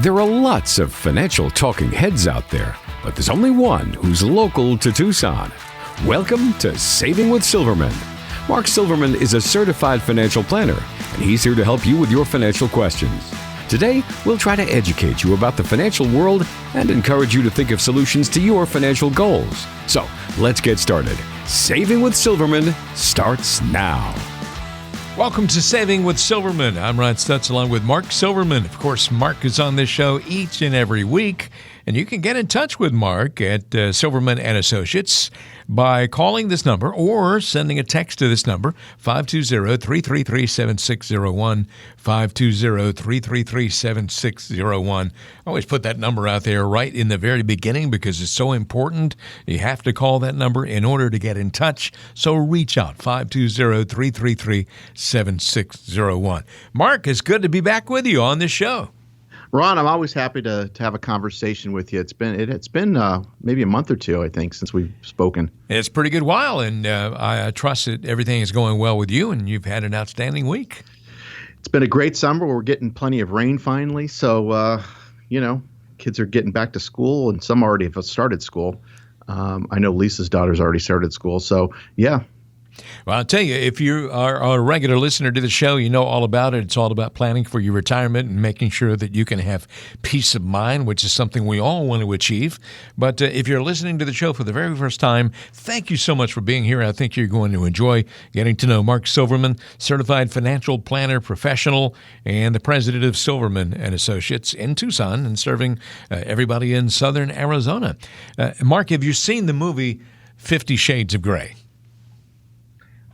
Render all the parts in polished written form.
There are lots of financial talking heads out there, but there's only one who's local to Tucson. Welcome to Saving with Silverman. Mark Silverman is a certified financial planner, and he's here to help you with your financial questions. Today, we'll try to educate you about the financial world and encourage you to think of solutions to your financial goals. So, let's get started. Saving with Silverman starts now. Welcome to Saving with Silverman. I'm Ryan Stutz along with Mark Silverman. Of course, Mark is on this show each and every week, and you can get in touch with Mark at Silverman & Associates by calling this number or sending a text to this number, 520-333-7601, 520-333-7601. I always put that number out there right in the very beginning because it's so important. You have to call that number in order to get in touch, so reach out, 520-333-7601. Mark, it's good to be back with you on this show. Ron, I'm always happy to have a conversation with you. It's been maybe a month or two, I think, since we've spoken. It's a pretty good while, and I trust that everything is going well with you, and you've had an outstanding week. It's been a great summer. We're getting plenty of rain finally, so kids are getting back to school, and some already have started school. I know Lisa's daughter's already started school, so yeah. Well, I'll tell you, if you are a regular listener to the show, you know all about it. It's all about planning for your retirement and making sure that you can have peace of mind, which is something we all want to achieve. But if you're listening to the show for the very first time, thank you so much for being here. I think you're going to enjoy getting to know Mark Silverman, certified financial planner professional, and the president of Silverman & Associates in Tucson and serving everybody in southern Arizona. Mark, have you seen the movie 50 Shades of Grey?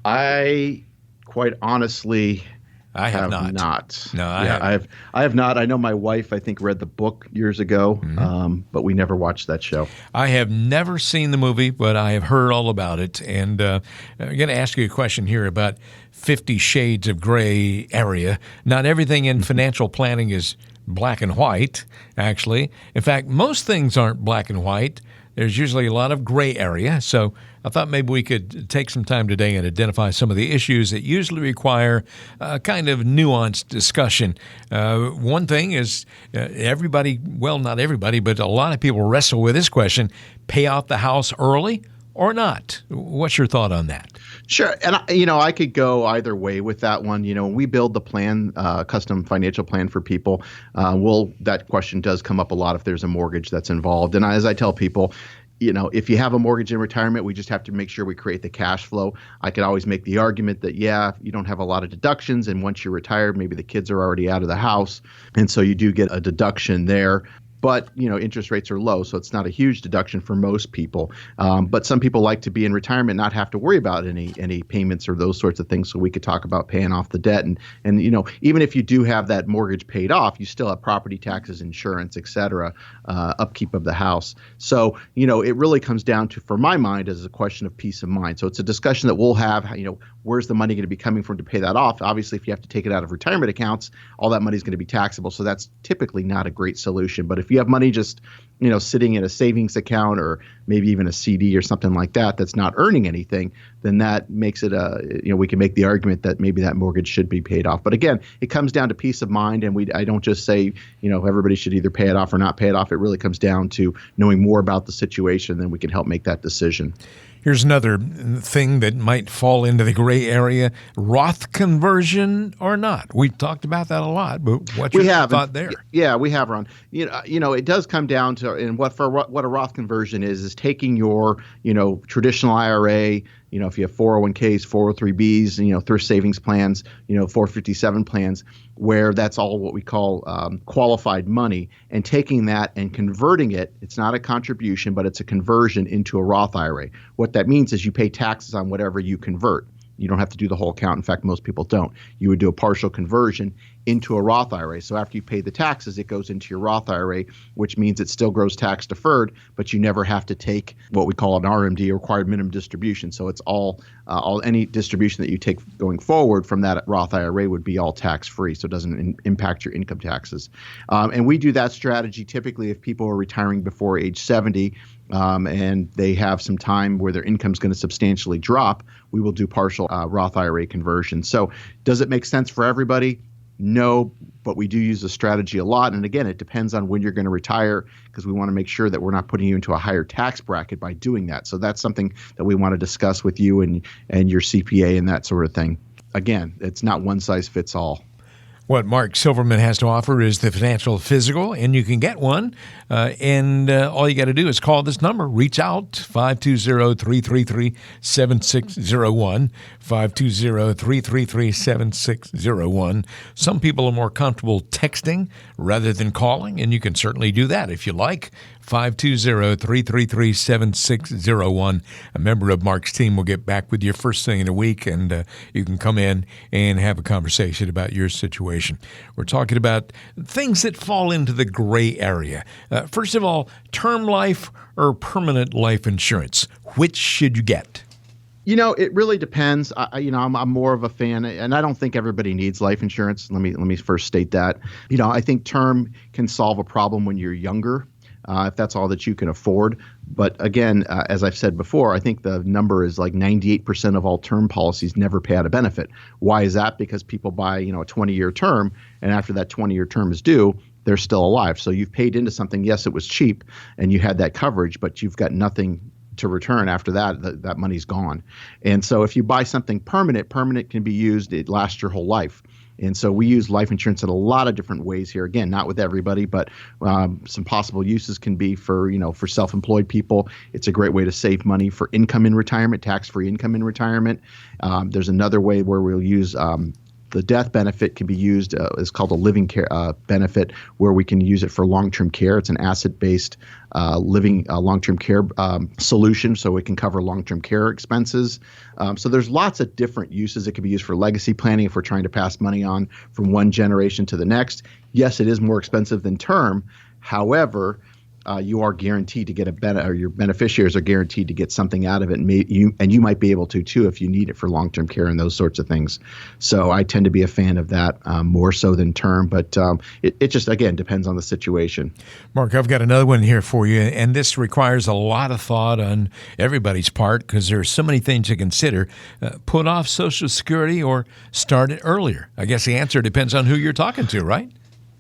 I quite honestly have not. No, I have not. I know my wife, I think, read the book years ago, but we never watched that show. I have never seen the movie, but I have heard all about it. And I'm going to ask you a question here about 50 Shades of Grey area. Not everything in financial planning is black and white, actually. In fact, most things aren't black and white. There's usually a lot of gray area. So I thought maybe we could take some time today and identify some of the issues that usually require a kind of nuanced discussion. One thing is everybody, well, not everybody, but a lot of people wrestle with this question: pay off the house early or not? What's your thought on that? Sure. And, I could go either way with that one. When we build the plan, custom financial plan for people, that question does come up a lot if there's a mortgage that's involved. And as I tell people, if you have a mortgage in retirement, we just have to make sure we create the cash flow. I could always make the argument that, you don't have a lot of deductions. And once you're retired, maybe the kids are already out of the house. And so you do get a deduction there. But, interest rates are low, so it's not a huge deduction for most people. But some people like to be in retirement, not have to worry about any payments or those sorts of things. So we could talk about paying off the debt. And even if you do have that mortgage paid off, you still have property taxes, insurance, et cetera, upkeep of the house. So, it really comes down to, for my mind, as a question of peace of mind. So it's a discussion that we'll have, where's the money going to be coming from to pay that off? Obviously, if you have to take it out of retirement accounts, all that money is going to be taxable. So that's typically not a great solution. But if you have money just, sitting in a savings account or maybe even a CD or something like that that's not earning anything, then that makes it we can make the argument that maybe that mortgage should be paid off. But again, it comes down to peace of mind, and I don't just say, everybody should either pay it off or not pay it off. It really comes down to knowing more about the situation, then we can help make that decision. Here's another thing that might fall into the gray area: Roth conversion or not. We've talked about that a lot, but what's your thought there? Yeah, we have, Ron. It does come down to, and what a Roth conversion is taking your, traditional IRA, if you have 401ks, 403bs, thrift savings plans, 457 plans, where that's all what we call qualified money, and taking that and converting it. It's not a contribution, but it's a conversion into a Roth IRA. What that means is you pay taxes on whatever you convert. You don't have to do the whole account. In fact, most people don't. You would do a partial conversion into a Roth IRA. So after you pay the taxes, it goes into your Roth IRA, which means it still grows tax deferred, but you never have to take what we call an RMD, required minimum distribution. So it's all any distribution that you take going forward from that Roth IRA would be all tax free. So it doesn't impact your income taxes. And we do that strategy typically if people are retiring before age 70. And they have some time where their income is going to substantially drop, we will do partial Roth IRA conversion. So does it make sense for everybody? No, but we do use the strategy a lot. And again, it depends on when you're going to retire, because we want to make sure that we're not putting you into a higher tax bracket by doing that. So that's something that we want to discuss with you and your CPA and that sort of thing. Again, it's not one size fits all. What Mark Silverman has to offer is the financial physical, and you can get one. All you got to do is call this number. Reach out, 520-333-7601, 520-333-7601. Some people are more comfortable texting rather than calling, and you can certainly do that if you like. 520-333-7601. A member of Mark's team will get back with you first thing in a week, and you can come in and have a conversation about your situation. We're talking about things that fall into the gray area. First of all, term life or permanent life insurance. Which should you get? It really depends. I'm more of a fan, and I don't think everybody needs life insurance. Let me first state that. I think term can solve a problem when you're younger, if that's all that you can afford. But again, as I've said before, I think the number is like 98% of all term policies never pay out a benefit. Why is that? Because people buy, a 20-year term, and after that 20-year term is due, they're still alive. So you've paid into something. Yes, it was cheap, and you had that coverage, but you've got nothing to return after that. That money's gone. And so if you buy something permanent can be used. It lasts your whole life. And so we use life insurance in a lot of different ways here. Again, not with everybody, but some possible uses can be for self-employed people. It's a great way to save money for income in retirement, tax-free income in retirement. There's another way where we'll use the death benefit can be used. It's called a living care benefit, where we can use it for long-term care. It's an asset-based living long-term care solution, so it can cover long-term care expenses. So there's lots of different uses. It can be used for legacy planning if we're trying to pass money on from one generation to the next. Yes, it is more expensive than term. However, you are guaranteed to get or your beneficiaries are guaranteed to get something out of it, and you might be able to too if you need it for long-term care and those sorts of things. So I tend to be a fan of that more so than term, but it just again depends on the situation. Mark, I've got another one here for you, and this requires a lot of thought on everybody's part because there are so many things to consider. Put off Social Security or start it earlier? I guess the answer depends on who you're talking to, right?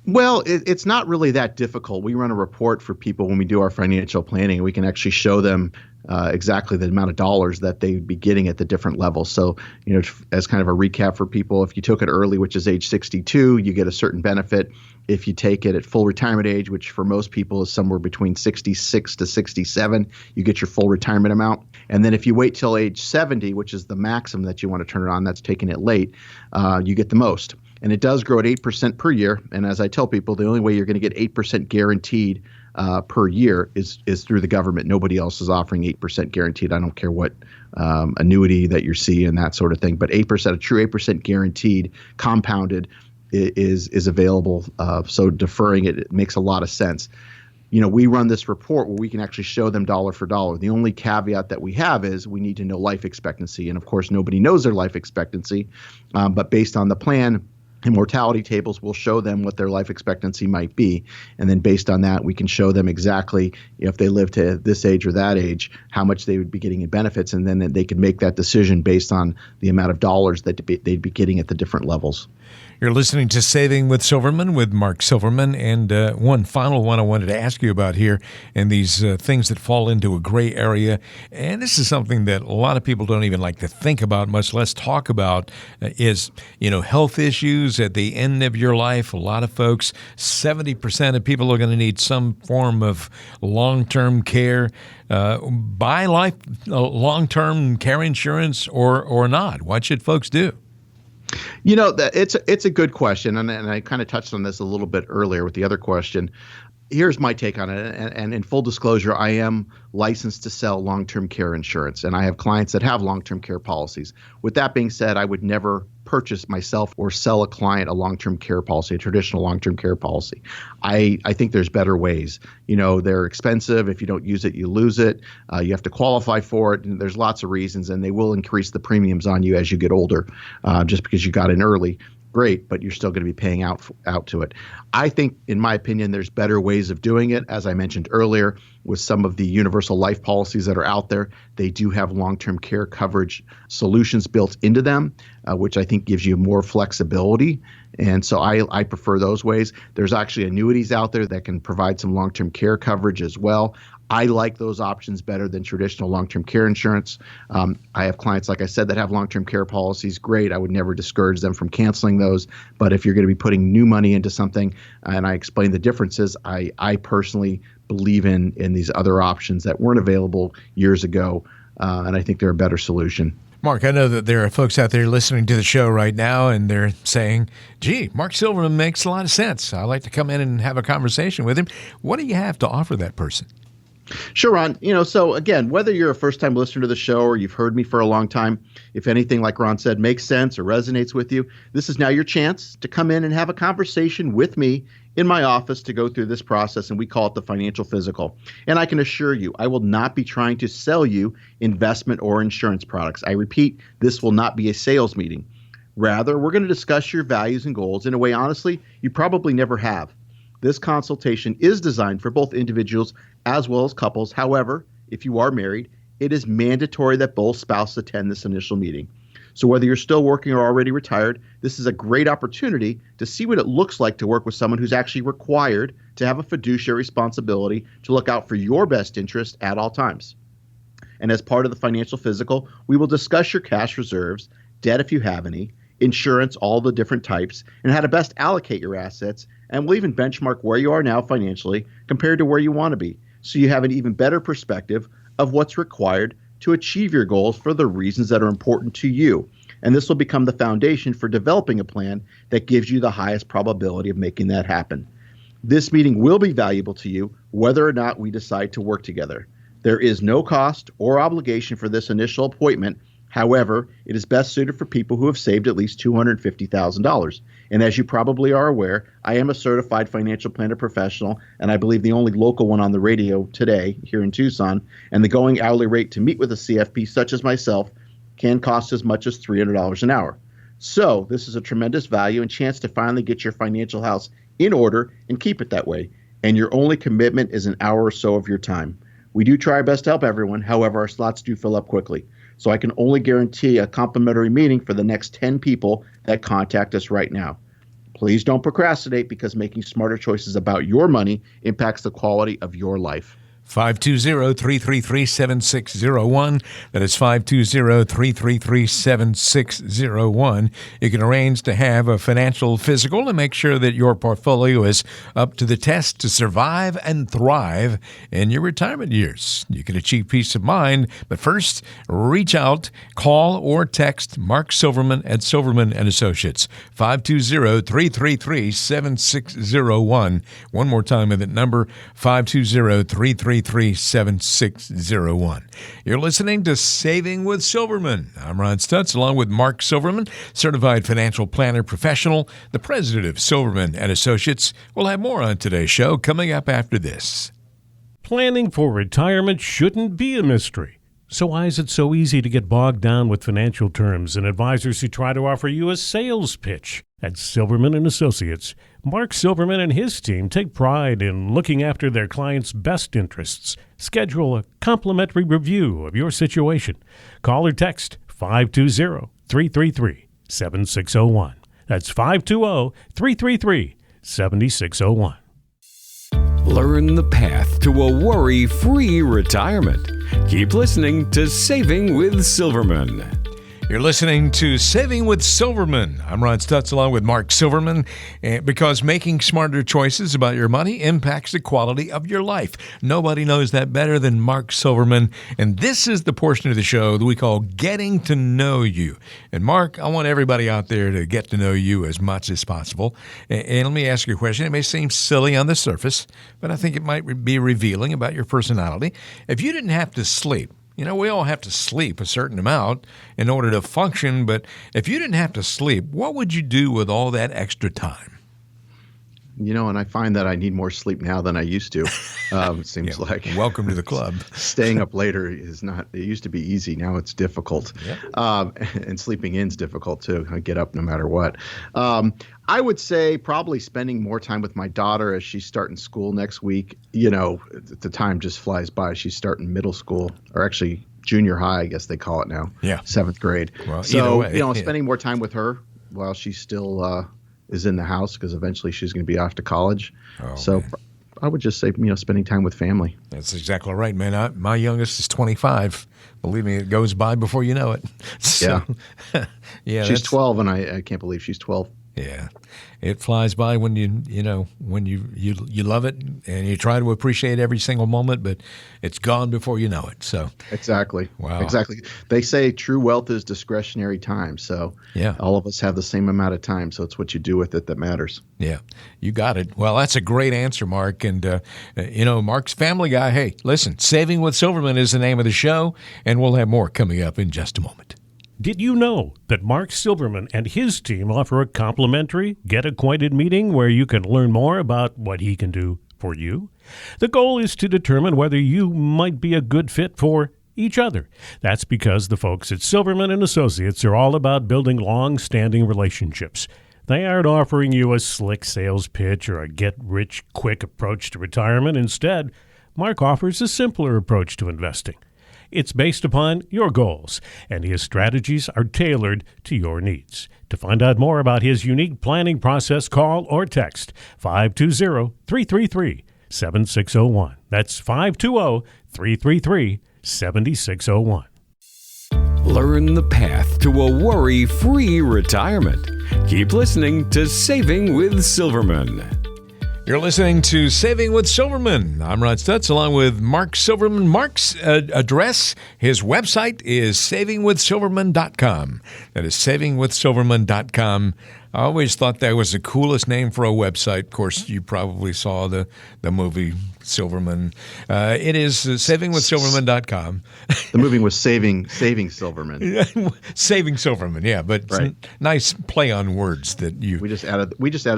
Well, it's not really that difficult. We run a report for people when we do our financial planning, and we can actually show them exactly the amount of dollars that they'd be getting at the different levels. So, as kind of a recap for people, if you took it early, which is age 62, you get a certain benefit. If you take it at full retirement age, which for most people is somewhere between 66 to 67, you get your full retirement amount. And then if you wait till age 70, which is the maximum that you want to turn it on, that's taking it late, you get the most. And it does grow at 8% per year. And as I tell people, the only way you're going to get 8% guaranteed per year is through the government. Nobody else is offering 8% guaranteed. I don't care what annuity that you're seeing and that sort of thing. But 8%, a true 8% guaranteed, compounded, is available. So deferring it makes a lot of sense. We run this report where we can actually show them dollar for dollar. The only caveat that we have is we need to know life expectancy. And of course, nobody knows their life expectancy. But based on the plan, and mortality tables will show them what their life expectancy might be. And then based on that, we can show them exactly if they live to this age or that age, how much they would be getting in benefits. And then they can make that decision based on the amount of dollars that they'd be getting at the different levels. You're listening to Saving with Silverman with Mark Silverman. And one final one I wanted to ask you about here, and these things that fall into a gray area. And this is something that a lot of people don't even like to think about, much less talk about, is, health issues at the end of your life. A lot of folks, 70% of people are going to need some form of long-term care. Buy long-term care insurance or not? What should folks do? It's a good question, and I kind of touched on this a little bit earlier with the other question. Here's my take on it, and in full disclosure, I am licensed to sell long-term care insurance, and I have clients that have long-term care policies. With that being said, I would never purchase myself or sell a client a long-term care policy, a traditional long-term care policy. I think there's better ways. They're expensive. If you don't use it, you lose it. You have to qualify for it, and there's lots of reasons, and they will increase the premiums on you as you get older, just because you got in early. Great, but you're still going to be paying out to it. I think, in my opinion, there's better ways of doing it. As I mentioned earlier, with some of the universal life policies that are out there, they do have long-term care coverage solutions built into them. which I think gives you more flexibility. And so I prefer those ways. There's actually annuities out there that can provide some long-term care coverage as well. I like those options better than traditional long-term care insurance. I have clients, like I said, that have long-term care policies. Great. I would never discourage them from canceling those. But if you're going to be putting new money into something, and I explain the differences, I personally believe in these other options that weren't available years ago. And I think they're a better solution. Mark, I know that there are folks out there listening to the show right now, and they're saying, gee, Mark Silverman makes a lot of sense. I'd like to come in and have a conversation with him. What do you have to offer that person? Sure, Ron. So again, whether you're a first-time listener to the show or you've heard me for a long time, if anything, like Ron said, makes sense or resonates with you, this is now your chance to come in and have a conversation with me in my office to go through this process, and we call it the financial physical. And I can assure you, I will not be trying to sell you investment or insurance products. I repeat, this will not be a sales meeting. Rather, we're going to discuss your values and goals in a way, honestly, you probably never have. This consultation is designed for both individuals as well as couples. However, if you are married, it is mandatory that both spouses attend this initial meeting. So whether you're still working or already retired, this is a great opportunity to see what it looks like to work with someone who's actually required to have a fiduciary responsibility to look out for your best interest at all times. And as part of the financial physical, we will discuss your cash reserves, debt if you have any, insurance, all the different types, and how to best allocate your assets. And we'll even benchmark where you are now financially compared to where you want to be, so you have an even better perspective of what's required to achieve your goals for the reasons that are important to you. And this will become the foundation for developing a plan that gives you the highest probability of making that happen. This meeting will be valuable to you whether or not we decide to work together. There is no cost or obligation for this initial appointment. However, it is best suited for people who have saved at least $250,000. And as you probably are aware, I am a certified financial planner professional, and I believe the only local one on the radio today here in Tucson. And the going hourly rate to meet with a CFP such as myself can cost as much as $300 an hour. So this is a tremendous value and chance to finally get your financial house in order and keep it that way. And your only commitment is an hour or so of your time. We do try our best to help everyone. However, our slots do fill up quickly. So I can only guarantee a complimentary meeting for the next 10 people that contact us right now. Please don't procrastinate, because making smarter choices about your money impacts the quality of your life. 520-333-7601. That is 520-333-7601. You can arrange to have a financial physical and make sure that your portfolio is up to the test to survive and thrive in your retirement years. You can achieve peace of mind, but first, reach out, call or text Mark Silverman at Silverman & Associates, 520-333-7601. One more time with that number, 520-333-7601. You're listening to Saving with Silverman. I'm Ron Stutz, along with Mark Silverman, certified financial planner professional, the president of Silverman & Associates. We'll have more on today's show coming up after this. Planning for retirement shouldn't be a mystery. So why is it so easy to get bogged down with financial terms and advisors who try to offer you a sales pitch? At Silverman & Associates, Mark Silverman and his team take pride in looking after their clients' best interests. Schedule a complimentary review of your situation. Call or text 520-333-7601. That's 520-333-7601. Learn the path to a worry-free retirement. Keep listening to Saving with Silverman. You're listening to Saving with Silverman. I'm Ron Stutz, along with Mark Silverman, because making smarter choices about your money impacts the quality of your life. Nobody knows that better than Mark Silverman, and this is the portion of the show that we call Getting to Know You. And Mark, I want everybody out there to get to know you as much as possible. And let me ask you a question. It may seem silly on the surface, but I think it might be revealing about your personality. If you didn't have to sleep, you know, we all have to sleep a certain amount in order to function, but if you didn't have to sleep, what would you do with all that extra time? And I find that I need more sleep now than I used to. It seems like. Welcome to the club. Staying up later is not, it used to be easy. Now it's difficult. Yep. And sleeping in is difficult too. I get up no matter what. I would say probably spending more time with my daughter as she's starting school next week. The time just flies by. She's starting middle school, or actually junior high, I guess they call it now. Yeah. 7th grade. Well, so, either way, yeah. spending more time with her while she still is in the house, because eventually she's going to be off to college. Man. I would just say, spending time with family. That's exactly right, man. My youngest is 25. Believe me, it goes by before you know it. So, yeah. She's 12, and I can't believe she's 12. Yeah, it flies by when when you love it and you try to appreciate every single moment, but it's gone before you know it. So exactly, wow, exactly. They say true wealth is discretionary time. So all of us have the same amount of time. So it's what you do with it that matters. Yeah, you got it. Well, that's a great answer, Mark. And Mark's Family Guy. Hey, listen, Saving with Silverman is the name of the show, and we'll have more coming up in just a moment. Did you know that Mark Silverman and his team offer a complimentary Get Acquainted meeting where you can learn more about what he can do for you? The goal is to determine whether you might be a good fit for each other. That's because the folks at Silverman and Associates are all about building long-standing relationships. They aren't offering you a slick sales pitch or a get-rich-quick approach to retirement. Instead, Mark offers a simpler approach to investing. It's based upon your goals, and his strategies are tailored to your needs. To find out more about his unique planning process, call or text 520-333-7601. That's 520-333-7601. Learn the path to a worry-free retirement. Keep listening to Saving with Silverman. You're listening to Saving with Silverman. I'm Rod Stutz along with Mark Silverman. Mark's address, his website is savingwithsilverman.com. That is savingwithsilverman.com. I always thought that was the coolest name for a website. Of course, you probably saw the movie Silverman. It is savingwithsilverman.com. The movie was Saving Silverman. Saving Silverman, yeah, but right. It's a nice play on words that we just added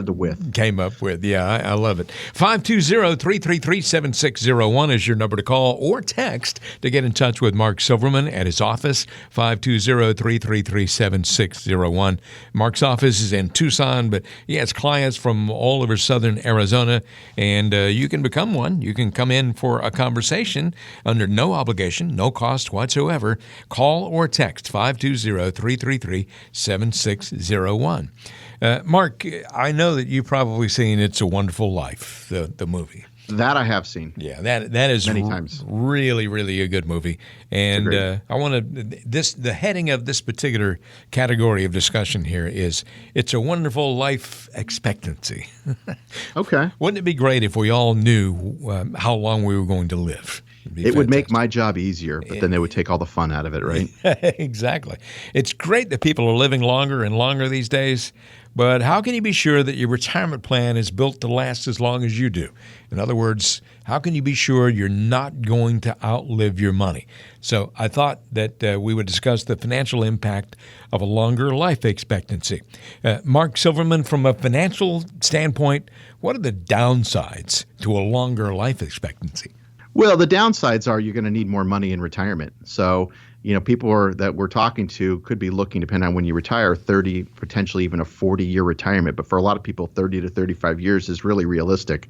the with. Came up with. Yeah, I love it. 520-333-7601 is your number to call or text to get in touch with Mark Silverman at his office. 520-333-7601. Mark's office is in Tucson, but he has clients from all over southern Arizona, and you can become one. You can come in for a conversation under no obligation, no cost whatsoever. Call or text 520-333-7601. Mark, I know that you've probably seen It's a Wonderful Life, the movie. That I have seen. Yeah, that is many times. Really, really a good movie. And I want to the heading of this particular category of discussion here is It's a Wonderful Life Expectancy. Okay. Wouldn't it be great if we all knew how long we were going to live? It would make my job easier, but then they would take all the fun out of it, right? Exactly. It's great that people are living longer and longer these days, but how can you be sure that your retirement plan is built to last as long as you do? In other words, how can you be sure you're not going to outlive your money? So I thought that we would discuss the financial impact of a longer life expectancy. Mark Silverman, from a financial standpoint, what are the downsides to a longer life expectancy? Well, the downsides are you're going to need more money in retirement. So, people that we're talking to could be looking, depending on when you retire, 30, potentially even a 40-year retirement. But for a lot of people, 30 to 35 years is really realistic.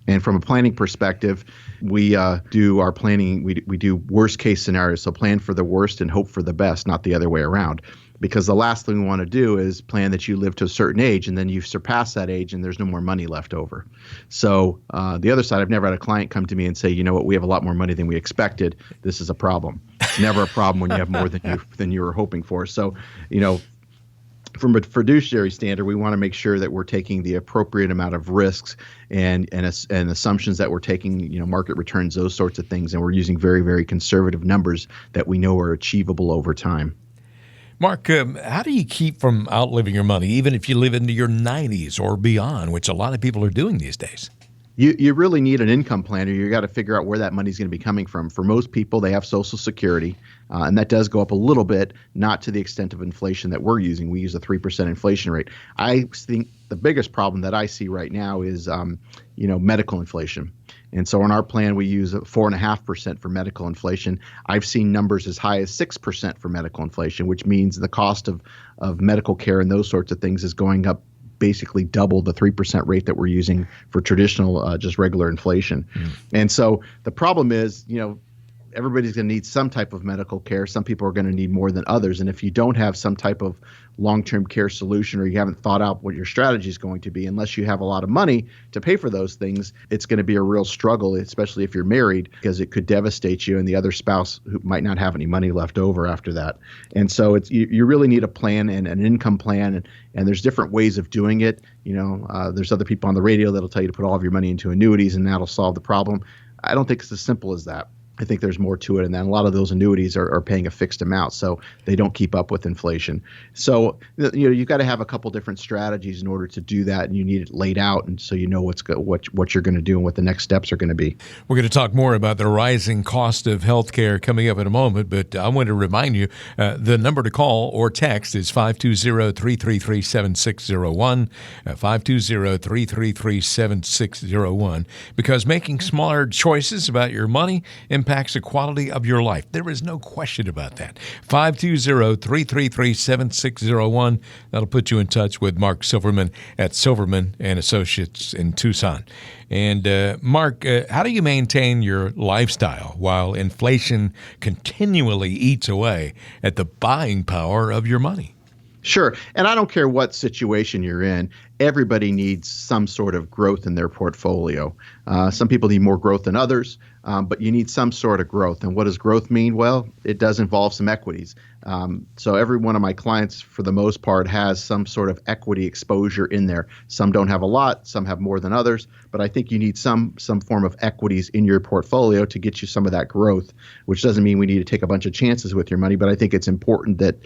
And from a planning perspective, we do our planning. We do worst case scenarios. So plan for the worst and hope for the best, not the other way around. Because the last thing we want to do is plan that you live to a certain age and then you surpass that age and there's no more money left over. So the other side, I've never had a client come to me and say, you know what, we have a lot more money than we expected. This is a problem. It's never a problem when you have more than you were hoping for. So, from a fiduciary standard, we want to make sure that we're taking the appropriate amount of risks and assumptions that we're taking, market returns, those sorts of things. And we're using very, very conservative numbers that we know are achievable over time. Mark, how do you keep from outliving your money, even if you live into your 90s or beyond, which a lot of people are doing these days? You really need an income planner. You got to figure out where that money's going to be coming from. For most people, they have Social Security, and that does go up a little bit, not to the extent of inflation that we're using. We use a 3% inflation rate. I think the biggest problem that I see right now is, medical inflation. And so in our plan, we use 4.5% for medical inflation. I've seen numbers as high as 6% for medical inflation, which means the cost of medical care and those sorts of things is going up basically double the 3% rate that we're using for traditional, just regular inflation. And so the problem is, everybody's going to need some type of medical care. Some people are going to need more than others. And if you don't have some type of long-term care solution, or you haven't thought out what your strategy is going to be, unless you have a lot of money to pay for those things, it's going to be a real struggle, especially if you're married, because it could devastate you and the other spouse who might not have any money left over after that. And so you really need a plan and an income plan, and there's different ways of doing it. There's other people on the radio that'll tell you to put all of your money into annuities and that'll solve the problem. I don't think it's as simple as that. I think there's more to it, and then a lot of those annuities are paying a fixed amount, so they don't keep up with inflation. So you've got to have a couple different strategies in order to do that, and you need it laid out, and so you know what you're going to do and what the next steps are going to be. We're going to talk more about the rising cost of healthcare coming up in a moment, but I want to remind you the number to call or text is 520-333-7601, 520-333-7601, because making smarter choices about your money impacts the quality of your life. There is no question about that. 520-333-7601. That'll put you in touch with Mark Silverman at Silverman & Associates in Tucson. And Mark, how do you maintain your lifestyle while inflation continually eats away at the buying power of your money? Sure. And I don't care what situation you're in. Everybody needs some sort of growth in their portfolio. Some people need more growth than others, but you need some sort of growth. And what does growth mean? Well, it does involve some equities. So every one of my clients, for the most part, has some sort of equity exposure in there. Some don't have a lot, some have more than others, but I think you need some form of equities in your portfolio to get you some of that growth, which doesn't mean we need to take a bunch of chances with your money, but I think it's important that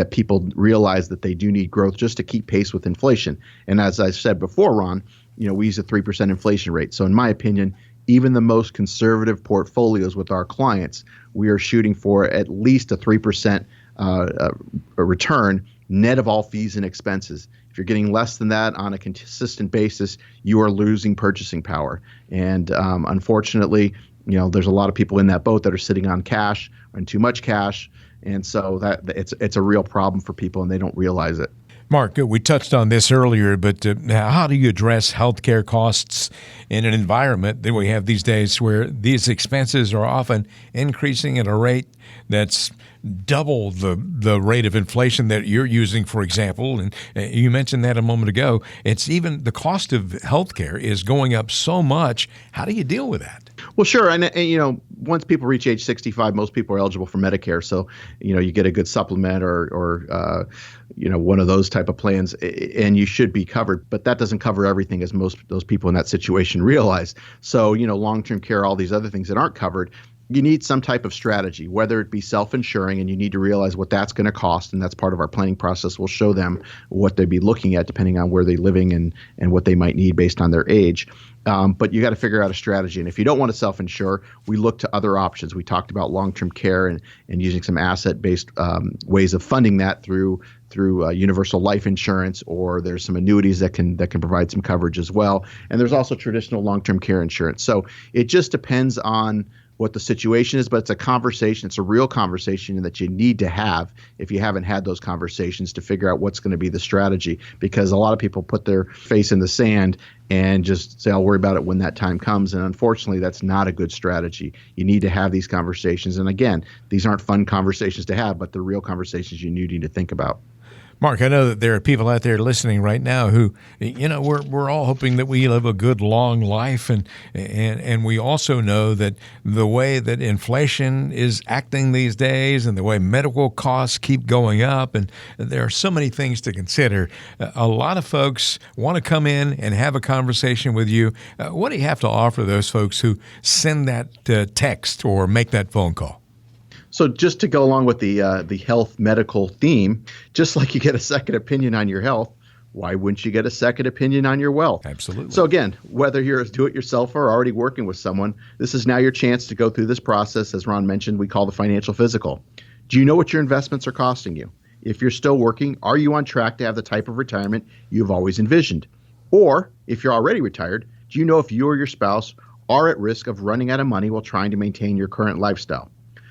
people realize that they do need growth just to keep pace with inflation. And as I said before, Ron, we use a 3% inflation rate. So in my opinion, even the most conservative portfolios with our clients, we are shooting for at least a 3% a return net of all fees and expenses. If you're getting less than that on a consistent basis, you are losing purchasing power. And unfortunately, there's a lot of people in that boat that are sitting on cash and too much cash. And so that it's a real problem for people, and they don't realize it. Mark, we touched on this earlier, but how do you address healthcare costs in an environment that we have these days where these expenses are often increasing at a rate that's double the rate of inflation that you're using, for example? And you mentioned that a moment ago. It's even the cost of healthcare is going up so much. How do you deal with that? Well, sure. And once people reach age 65, most people are eligible for Medicare. So, you get a good supplement or one of those type of plans, and you should be covered. But that doesn't cover everything, as most those people in that situation realize. So, long-term care, all these other things that aren't covered, you need some type of strategy, whether it be self-insuring, and you need to realize what that's going to cost. And that's part of our planning process. We'll show them what they'd be looking at depending on where they're living and what they might need based on their age. But you got to figure out a strategy. And if you don't want to self-insure, we look to other options. We talked about long-term care and using some asset-based ways of funding that through universal life insurance, or there's some annuities that can provide some coverage as well. And there's also traditional long-term care insurance. So it just depends on what the situation is, but it's a conversation. It's a real conversation that you need to have if you haven't had those conversations to figure out what's going to be the strategy, because a lot of people put their face in the sand and just say, I'll worry about it when that time comes. And unfortunately, that's not a good strategy. You need to have these conversations. And again, these aren't fun conversations to have, but they're real conversations you need to think about. Mark, I know that there are people out there listening right now who, we're all hoping that we live a good, long life. And we also know that the way that inflation is acting these days and the way medical costs keep going up, and there are so many things to consider. A lot of folks want to come in and have a conversation with you. What do you have to offer those folks who send that text or make that phone call? So just to go along with the health medical theme, just like you get a second opinion on your health, why wouldn't you get a second opinion on your wealth? Absolutely. So again, whether you're a do-it-yourselfer or already working with someone, this is now your chance to go through this process. As Ron mentioned, we call the financial physical. Do you know what your investments are costing you? If you're still working, are you on track to have the type of retirement you've always envisioned? Or if you're already retired, do you know if you or your spouse are at risk of running out of money while trying to maintain your current lifestyle?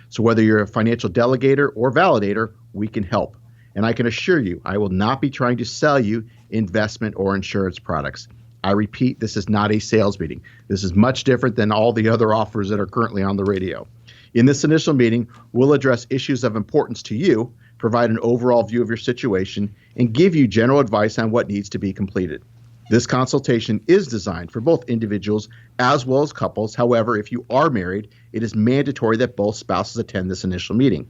So whether you're a financial delegator or validator, we can help. And I can assure you, I will not be trying to sell you investment or insurance products. I repeat, this is not a sales meeting. This is much different than all the other offers that are currently on the radio. In this initial meeting, we'll address issues of importance to you, provide an overall view of your situation, and give you general advice on what needs to be completed. This consultation is designed for both individuals as well as couples. However, if you are married, it is mandatory that both spouses attend this initial meeting.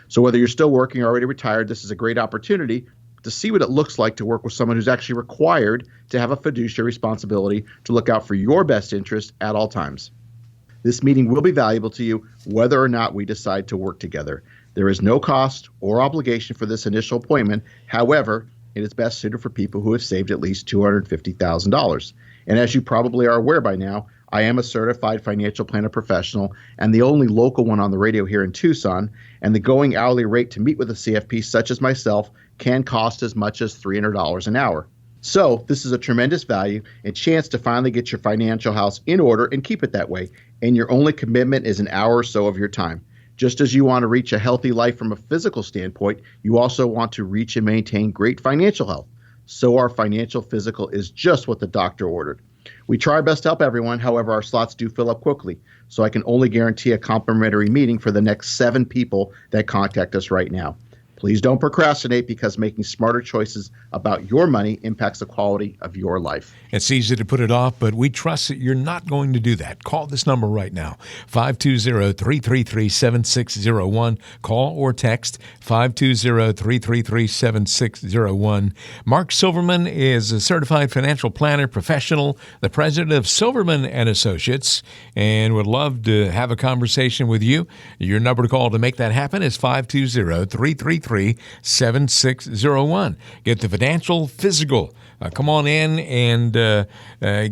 So whether you're still working or already retired, this is a great opportunity to see what it looks like to work with someone who's actually required to have a fiduciary responsibility to look out for your best interest at all times. This meeting will be valuable to you whether or not we decide to work together. There is no cost or obligation for this initial appointment. However, it is best suited for people who have saved at least $250,000. And as you probably are aware by now, I am a certified financial planner professional and the only local one on the radio here in Tucson. And the going hourly rate to meet with a CFP such as myself can cost as much as $300 an hour. So this is a tremendous value and chance to finally get your financial house in order and keep it that way. And your only commitment is an hour or so of your time. Just as you want to reach a healthy life from a physical standpoint, you also want to reach and maintain great financial health. So our financial physical is just what the doctor ordered. We try our best to help everyone. However, our slots do fill up quickly. So I can only guarantee a complimentary meeting for the next 7 people that contact us right now. Please don't procrastinate because making smarter choices about your money impacts the quality of your life. It's easy to put it off, but we trust that you're not going to do that. Call this number right now, 520-333-7601. Call or text 520-333-7601. Mark Silverman is a certified financial planner professional, the president of Silverman and Associates, and would love to have a conversation with you. Your number to call to make that happen is 520-333-7601. Get the financial physical. Come on in and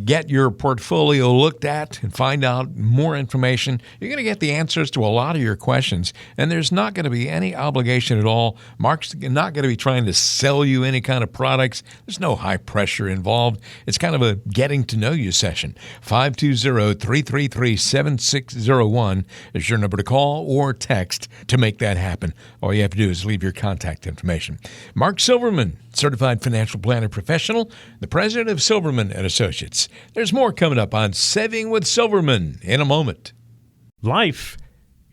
get your portfolio looked at and find out more information. You're going to get the answers to a lot of your questions, and there's not going to be any obligation at all. Mark's not going to be trying to sell you any kind of products. There's no high pressure involved. It's kind of a getting to know you session. 520-333-7601 is your number to call or text to make that happen. All you have to do is leave your contact information. Mark Silverman, certified financial planner professional, the president of Silverman and Associates. There's more coming up on Saving with Silverman in a moment. Life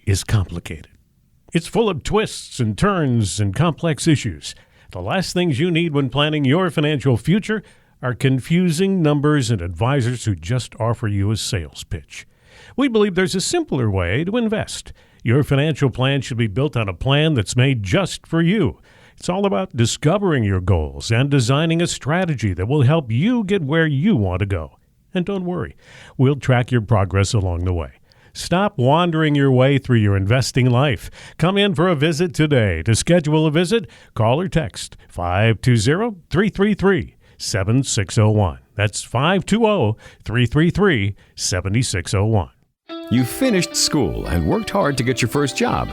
is complicated. It's full of twists and turns and complex issues. The last things you need when planning your financial future are confusing numbers and advisors who just offer you a sales pitch. We believe there's a simpler way to invest. Your financial plan should be built on a plan that's made just for you. It's all about discovering your goals and designing a strategy that will help you get where you want to go. And don't worry, we'll track your progress along the way. Stop wandering your way through your investing life. Come in for a visit today. To schedule a visit, call or text 520-333-7601. That's 520-333-7601. You finished school and worked hard to get your first job.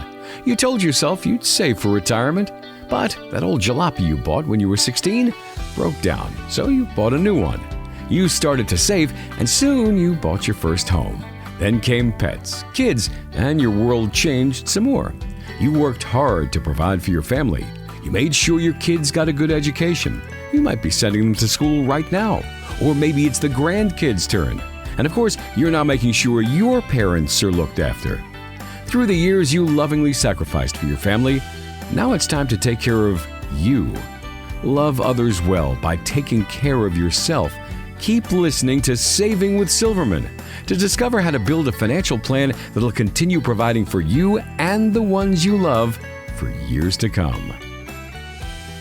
You told yourself you'd save for retirement, but that old jalopy you bought when you were 16 broke down, so you bought a new one. You started to save, and soon you bought your first home. Then came pets, kids, and your world changed some more. You worked hard to provide for your family. You made sure your kids got a good education. You might be sending them to school right now, or maybe it's the grandkids' turn. And of course, you're now making sure your parents are looked after. Through the years you lovingly sacrificed for your family, now it's time to take care of you. Love others well by taking care of yourself. Keep listening to Saving with Silverman to discover how to build a financial plan that'll continue providing for you and the ones you love for years to come.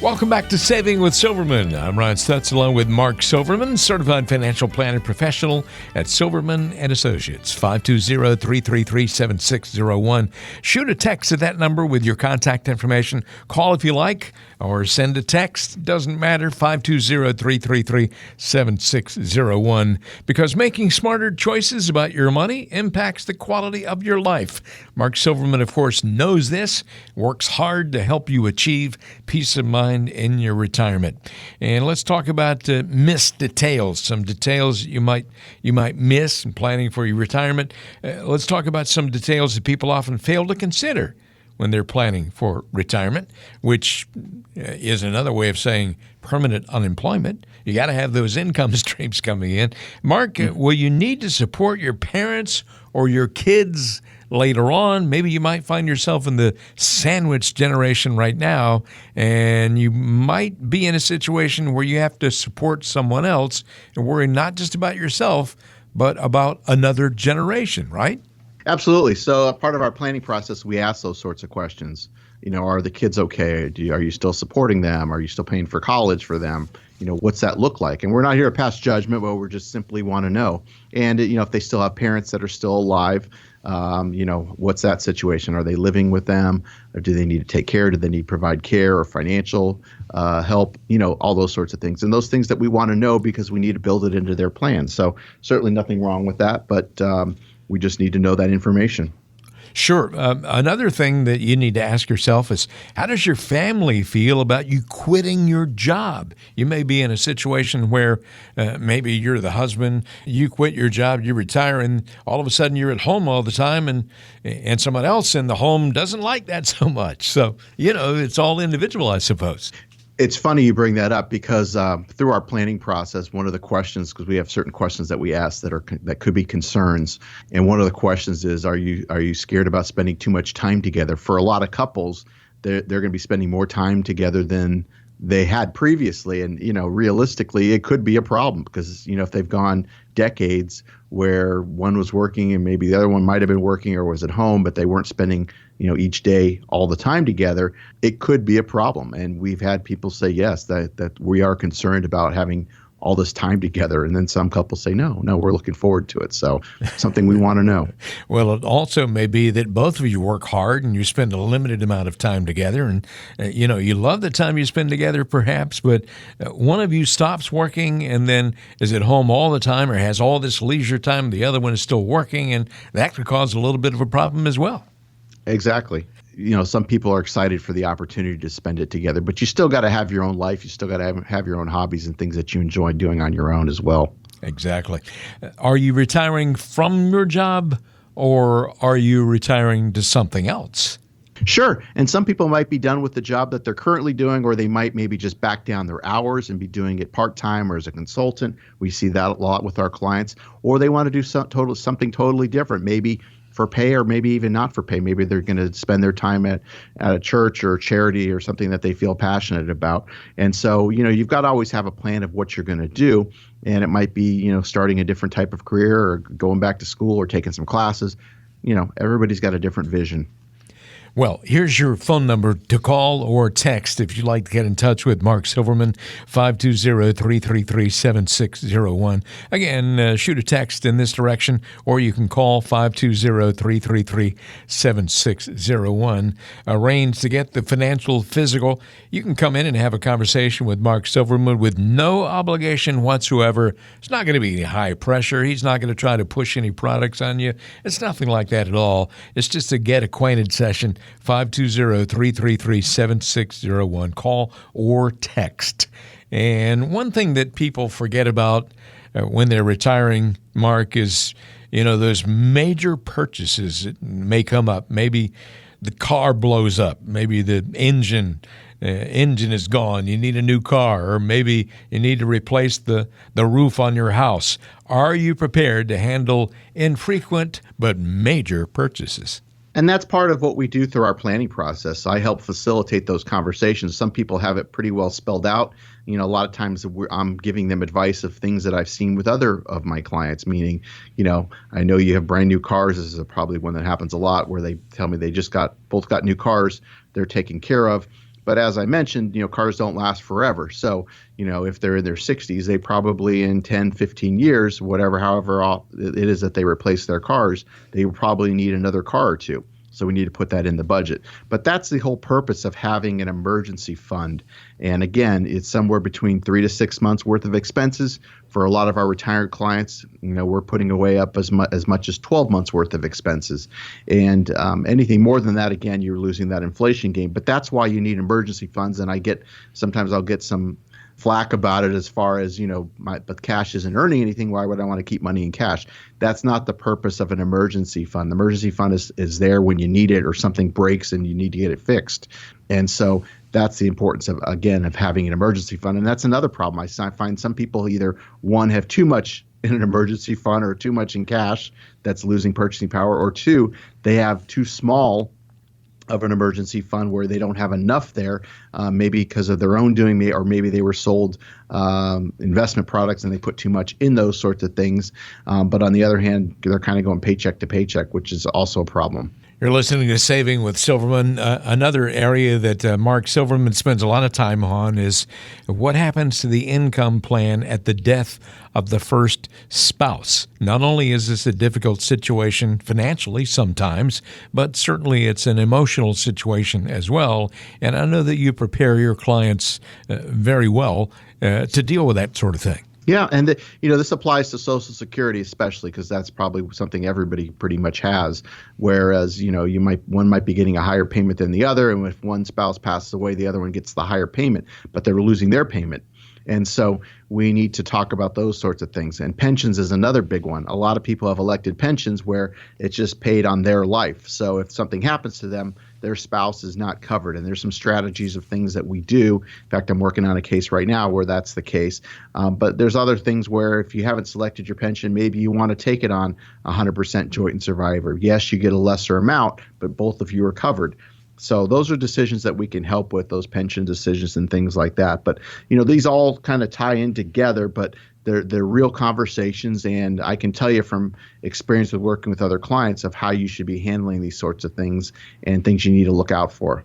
Welcome back to Saving with Silverman. I'm Ron Stutz along with Mark Silverman, certified financial planner professional at Silverman and Associates. 520-333-7601. Shoot a text at that number with your contact information. Call if you like, or send a text. Doesn't matter. 520-333-7601. Because making smarter choices about your money impacts the quality of your life. Mark Silverman, of course, knows this, works hard to help you achieve peace of mind in your retirement. And let's talk about missed details, some details you might miss in planning for your retirement. Let's talk about some details that people often fail to consider when they're planning for retirement, which is another way of saying permanent unemployment. You got to have those income streams coming in. Mark, will you need to support your parents or your kids later on, maybe you might find yourself in the sandwich generation right now, and you might be in a situation where you have to support someone else and worry not just about yourself, but about another generation, right? Absolutely. So a part of our planning process, we ask those sorts of questions. Are the kids okay? Are you still supporting them? Are you still paying for college for them? What's that look like? And we're not here to pass judgment, but we're just simply want to know. And, if they still have parents that are still alive, what's that situation? Are they living with them? Or do they need to take care? Do they need to provide care or financial help? All those sorts of things. And those things that we want to know because we need to build it into their plan. So certainly nothing wrong with that, but we just need to know that information. Sure. Another thing that you need to ask yourself is, how does your family feel about you quitting your job? You may be in a situation where maybe you're the husband, you quit your job, you retire, and all of a sudden you're at home all the time, and someone else in the home doesn't like that so much. So, it's all individual, I suppose. It's funny you bring that up because through our planning process, one of the questions, because we have certain questions that we ask that could be concerns, and one of the questions is, are you scared about spending too much time together? For a lot of couples, they're going to be spending more time together than they had previously, and realistically, it could be a problem because if they've gone decades where one was working and maybe the other one might have been working or was at home, but they weren't spending each day all the time together, it could be a problem. And we've had people say yes, that we are concerned about having all this time together. And then some couples say, no, we're looking forward to it. So something we want to know. Well, it also may be that both of you work hard and you spend a limited amount of time together. And, you love the time you spend together perhaps, but one of you stops working and then is at home all the time or has all this leisure time. The other one is still working, and that could cause a little bit of a problem as well. Exactly. Some people are excited for the opportunity to spend it together, but you still got to have your own life. You still got to have your own hobbies and things that you enjoy doing on your own as well. Exactly. Are you retiring from your job, or are you retiring to something else? Sure. And some people might be done with the job that they're currently doing, or they might maybe just back down their hours and be doing it part-time or as a consultant. We see that a lot with our clients. Or they want to do something totally different, maybe for pay or maybe even not for pay. Maybe they're going to spend their time at a church or a charity or something that they feel passionate about. And so, you've got to always have a plan of what you're going to do. And it might be, starting a different type of career or going back to school or taking some classes. Everybody's got a different vision. Well, here's your phone number to call or text if you'd like to get in touch with Mark Silverman, 520-333-7601. Again, shoot a text in this direction, or you can call 520-333-7601. Arrange to get the financial physical. You can come in and have a conversation with Mark Silverman with no obligation whatsoever. It's not going to be any high pressure. He's not going to try to push any products on you. It's nothing like that at all. It's just a get acquainted session. 520-333-7601. Call or text. And one thing that people forget about when they're retiring, Mark, is, those major purchases that may come up. Maybe the car blows up. Maybe the engine is gone. You need a new car, or maybe you need to replace the roof on your house. Are you prepared to handle infrequent but major purchases? And that's part of what we do through our planning process. I help facilitate those conversations. Some people have it pretty well spelled out. A lot of times I'm giving them advice of things that I've seen with other of my clients, meaning, I know you have brand new cars. This is probably one that happens a lot, where they tell me they just both got new cars they're taken care of. But as I mentioned, cars don't last forever. So, if they're in their 60s, they probably in 10, 15 years, however it is that they replace their cars, they will probably need another car or two. So we need to put that in the budget. But that's the whole purpose of having an emergency fund. And again, it's somewhere between 3 to 6 months worth of expenses. For a lot of our retired clients, we're putting away up as much as 12 months worth of expenses. And anything more than that, again, you're losing that inflation gain. But that's why you need emergency funds. And sometimes I'll get some flack about it as far as, but cash isn't earning anything. Why would I want to keep money in cash? That's not the purpose of an emergency fund. The emergency fund is there when you need it or something breaks and you need to get it fixed. And so that's the importance of having an emergency fund. And that's another problem. I find some people either, one, have too much in an emergency fund or too much in cash that's losing purchasing power, or two, they have too small of an emergency fund where they don't have enough there, maybe because of their own doing, or maybe they were sold investment products and they put too much in those sorts of things. But on the other hand, they're kind of going paycheck to paycheck, which is also a problem. You're listening to Saving with Silverman. Another area that Mark Silverman spends a lot of time on is what happens to the income plan at the death of the first spouse. Not only is this a difficult situation financially sometimes, but certainly it's an emotional situation as well. And I know that you prepare your clients very well to deal with that sort of thing. Yeah, and this applies to Social Security especially, because that's probably something everybody pretty much has. Whereas one might be getting a higher payment than the other, and if one spouse passes away, the other one gets the higher payment, but they're losing their payment. And so we need to talk about those sorts of things. And pensions is another big one. A lot of people have elected pensions where it's just paid on their life. So if something happens to them, their spouse is not covered. And there's some strategies of things that we do. In fact, I'm working on a case right now where that's the case. But there's other things where if you haven't selected your pension, maybe you want to take it on 100% joint and survivor. Yes, you get a lesser amount, but both of you are covered. So those are decisions that we can help with, those pension decisions and things like that. But, these all kind of tie in together, but they're real conversations. And I can tell you from experience with working with other clients of how you should be handling these sorts of things and things you need to look out for.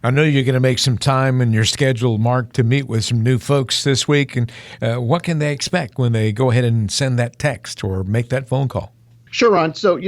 I know you're going to make some time in your schedule, Mark, to meet with some new folks this week. And what can they expect when they go ahead and send that text or make that phone call? Sure, Ron. So,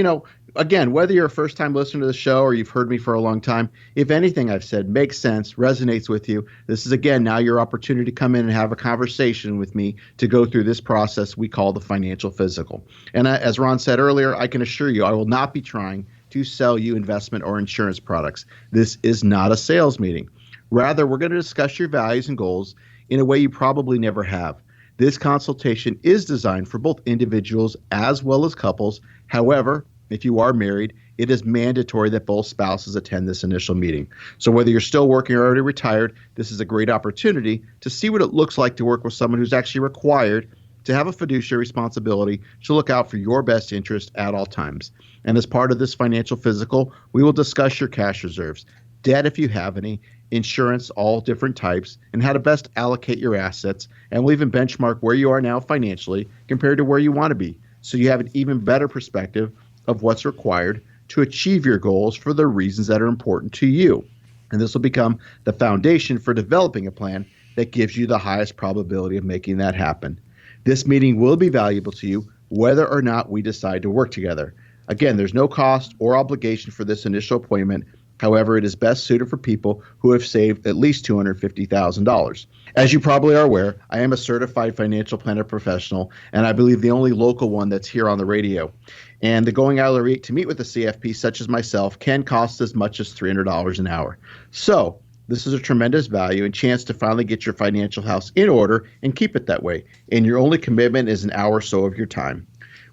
again, whether you're a first-time listener to the show or you've heard me for a long time, if anything I've said makes sense, resonates with you, this is, again, now your opportunity to come in and have a conversation with me to go through this process we call the financial physical. And as Ron said earlier, I can assure you I will not be trying to sell you investment or insurance products. This is not a sales meeting. Rather, we're going to discuss your values and goals in a way you probably never have. This consultation is designed for both individuals as well as couples. However, if you are married, it is mandatory that both spouses attend this initial meeting. So whether you're still working or already retired, this is a great opportunity to see what it looks like to work with someone who's actually required to have a fiduciary responsibility to look out for your best interest at all times. And as part of this financial physical, we will discuss your cash reserves, debt if you have any, insurance, all different types, and how to best allocate your assets. And we'll even benchmark where you are now financially compared to where you want to be, so you have an even better perspective of what's required to achieve your goals for the reasons that are important to you. And this will become the foundation for developing a plan that gives you the highest probability of making that happen. This meeting will be valuable to you whether or not we decide to work together. Again, there's no cost or obligation for this initial appointment. However, it is best suited for people who have saved at least $250,000. As you probably are aware, I am a certified financial planner professional, and I believe the only local one that's here on the radio. And the going hourly rate to meet with a CFP such as myself can cost as much as $300 an hour. So this is a tremendous value and chance to finally get your financial house in order and keep it that way. And your only commitment is an hour or so of your time.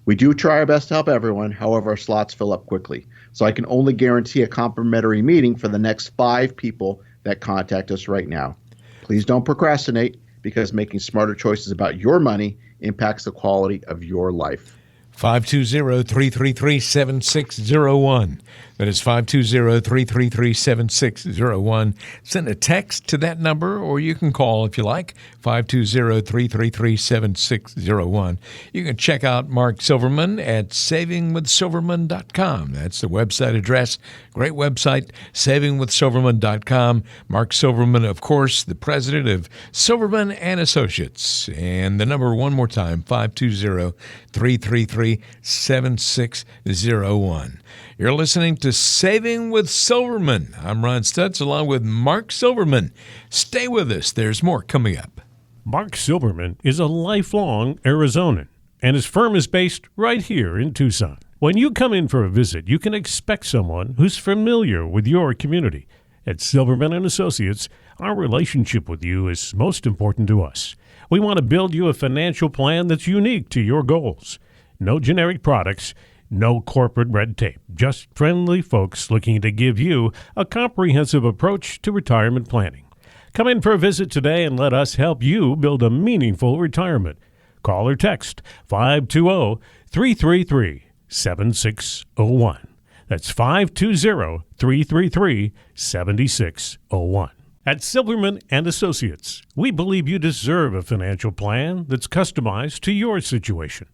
We do try our best to help everyone. However, our slots fill up quickly. So I can only guarantee a complimentary meeting for the next 5 people that contact us right now. Please don't procrastinate, because making smarter choices about your money impacts the quality of your life. 520-333-7601. That is 520-333-7601. Send a text to that number, or you can call if you like, 520-333-7601. You can check out Mark Silverman at savingwithsilverman.com. That's the website address. Great website, savingwithsilverman.com. Mark Silverman, of course, the president of Silverman and Associates. And the number one more time, 520-333-7601. You're listening to Saving with Silverman. I'm Ron Stutz along with Mark Silverman. Stay with us. There's more coming up. Mark Silverman is a lifelong Arizonan, and his firm is based right here in Tucson. When you come in for a visit, you can expect someone who's familiar with your community. At Silverman and Associates, our relationship with you is most important to us. We want to build you a financial plan that's unique to your goals. No generic products, no corporate red tape, just friendly folks looking to give you a comprehensive approach to retirement planning. Come in for a visit today and let us help you build a meaningful retirement. Call or text 520-333-7601. That's 520-333-7601. At Silverman and Associates, we believe you deserve a financial plan that's customized to your situation.